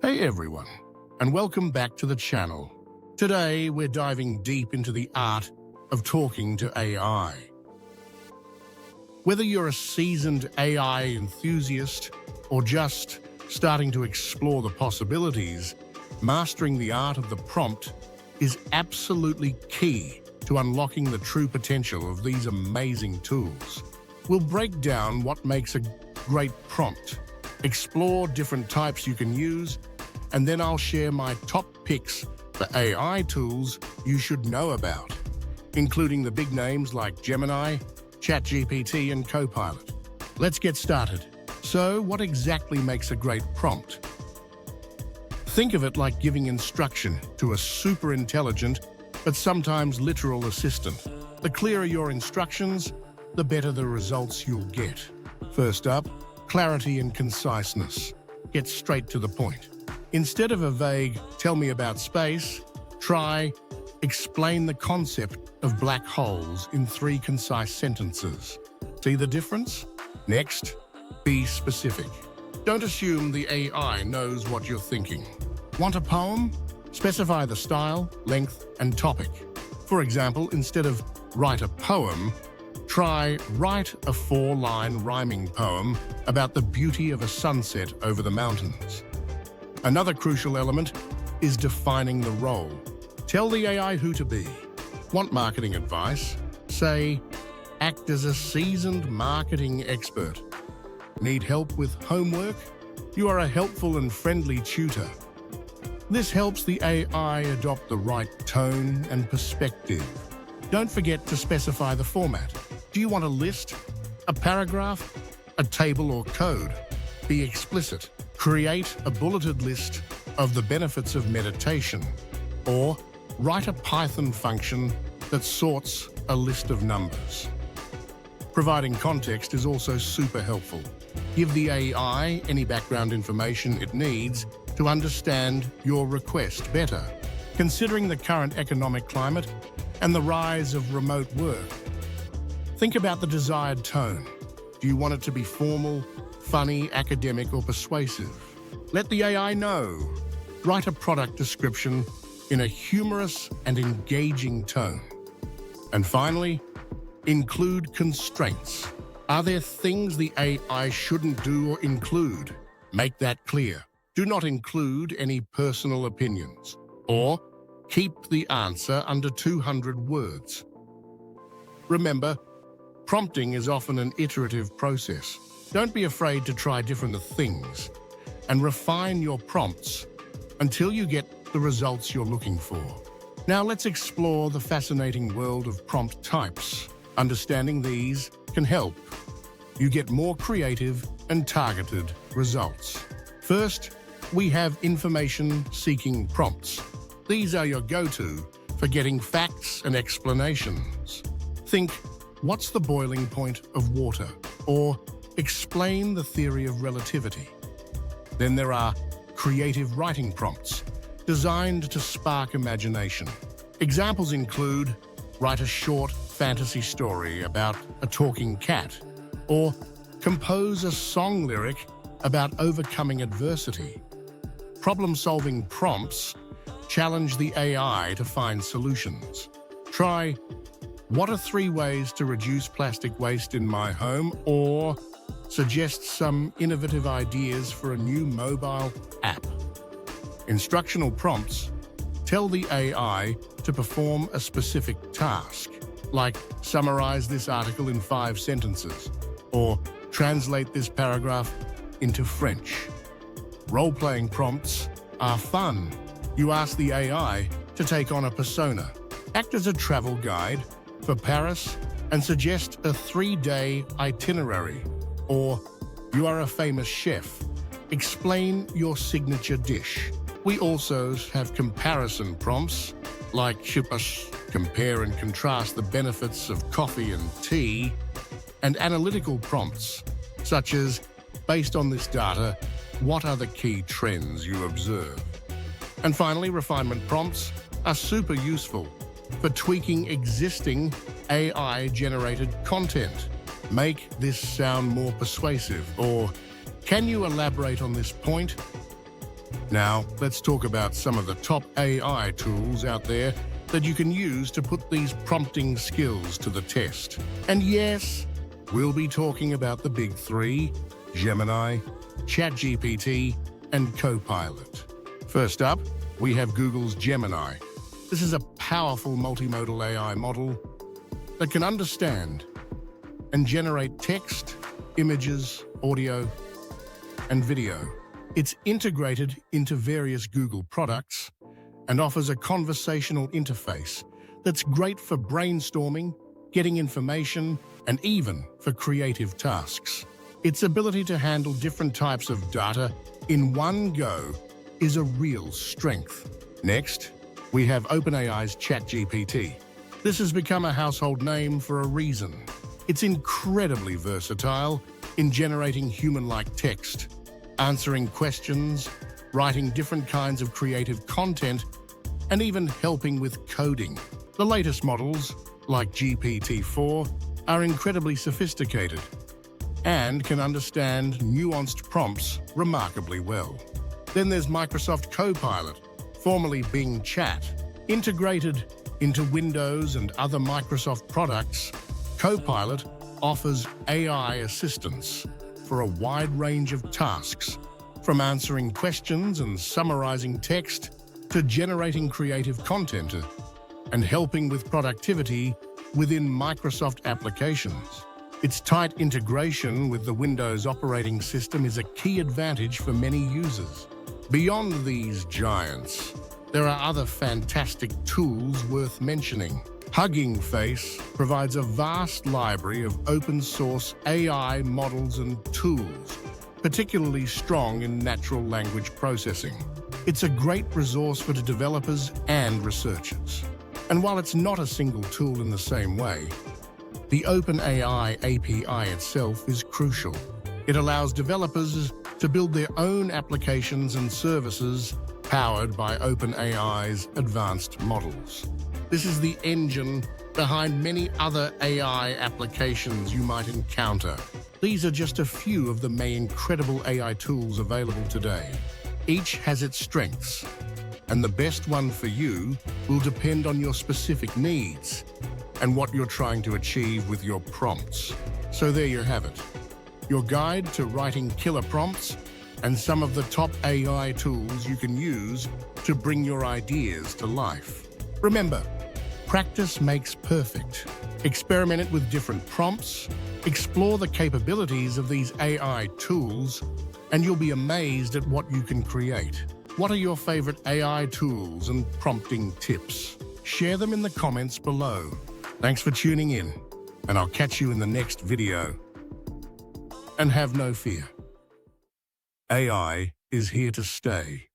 Hey everyone, and welcome back to the channel. Today we're diving deep into the art of talking to AI. Whether you're a seasoned AI enthusiast or just starting to explore the possibilities, mastering the art of the prompt is absolutely key to unlocking the true potential of these amazing tools. We'll break down what makes a great prompt, explore different types you can use, and then I'll share my top picks for AI tools you should know about, including the big names like Gemini, ChatGPT, and Copilot. Let's get started. So, what exactly makes a great prompt? Think of it like giving instruction to a super intelligent but sometimes literal assistant. The clearer your instructions, the better the results you'll get. First up, clarity and conciseness. Get straight to the point. Instead of a vague, tell me about space, try, explain the concept of black holes in 3 concise sentences. See the difference? Next, be specific. Don't assume the AI knows what you're thinking. Want a poem? Specify the style, length, and topic. For example, instead of write a poem, try write a 4-line rhyming poem about the beauty of a sunset over the mountains. Another crucial element is defining the role. Tell the AI who to be. Want marketing advice? Say, act as a seasoned marketing expert. Need help with homework? You are a helpful and friendly tutor. This helps the AI adopt the right tone and perspective. Don't forget to specify the format. Do you want a list, a paragraph, a table, or code? Be explicit. Create a bulleted list of the benefits of meditation, or write a Python function that sorts a list of numbers. Providing context is also super helpful. Give the AI any background information it needs to understand your request better. Considering the current economic climate and the rise of remote work, think about the desired tone. Do you want it to be formal, funny, academic, or persuasive? Let the AI know. Write a product description in a humorous and engaging tone. And finally, include constraints. Are there things the AI shouldn't do or include? Make that clear. Do not include any personal opinions, or keep the answer under 200 words. Remember, prompting is often an iterative process. Don't be afraid to try different things and refine your prompts until you get the results you're looking for. Now let's explore the fascinating world of prompt types. Understanding these can help you get more creative and targeted results. First, we have information-seeking prompts. These are your go-to for getting facts and explanations. Think, what's the boiling point of water? Or explain the theory of relativity. Then there are creative writing prompts, designed to spark imagination. Examples include, write a short fantasy story about a talking cat, or compose a song lyric about overcoming adversity. Problem-solving prompts challenge the AI to find solutions. Try, what are 3 ways to reduce plastic waste in my home? Or suggest some innovative ideas for a new mobile app. Instructional prompts tell the AI to perform a specific task, like summarize this article in 5 sentences, or translate this paragraph into French. Role-playing prompts are fun. You ask the AI to take on a persona, act as a travel guide for Paris, and suggest a 3-day itinerary. Or, you are a famous chef. Explain your signature dish. We also have comparison prompts, like compare and contrast the benefits of coffee and tea, and analytical prompts, such as, based on this data, what are the key trends you observe? And finally, refinement prompts are super useful for tweaking existing AI-generated content. Make this sound more persuasive, or can you elaborate on this point? Now, let's talk about some of the top AI tools out there that you can use to put these prompting skills to the test. And yes, we'll be talking about the big three: Gemini, ChatGPT, and Copilot. First up, we have Google's Gemini. This is a powerful multimodal AI model that can understand and generate text, images, audio, and video. It's integrated into various Google products and offers a conversational interface that's great for brainstorming, getting information, and even for creative tasks. Its ability to handle different types of data in one go is a real strength. Next, we have OpenAI's ChatGPT. This has become a household name for a reason. It's incredibly versatile in generating human-like text, answering questions, writing different kinds of creative content, and even helping with coding. The latest models, like GPT-4, are incredibly sophisticated and can understand nuanced prompts remarkably well. Then there's Microsoft Copilot, formerly Bing Chat. Integrated into Windows and other Microsoft products, Copilot offers AI assistance for a wide range of tasks, from answering questions and summarizing text to generating creative content and helping with productivity within Microsoft applications. Its tight integration with the Windows operating system is a key advantage for many users. Beyond these giants, there are other fantastic tools worth mentioning. Hugging Face provides a vast library of open-source AI models and tools, particularly strong in natural language processing. It's a great resource for the developers and researchers. And while it's not a single tool in the same way, the OpenAI API itself is crucial. It allows developers to build their own applications and services powered by OpenAI's advanced models. This is the engine behind many other AI applications you might encounter. These are just a few of the many incredible AI tools available today. Each has its strengths, and the best one for you will depend on your specific needs and what you're trying to achieve with your prompts. So there you have it, your guide to writing killer prompts and some of the top AI tools you can use to bring your ideas to life. Remember, practice makes perfect. Experiment with different prompts, explore the capabilities of these AI tools, and you'll be amazed at what you can create. What are your favorite AI tools and prompting tips? Share them in the comments below. Thanks for tuning in, and I'll catch you in the next video. And have no fear. AI is here to stay.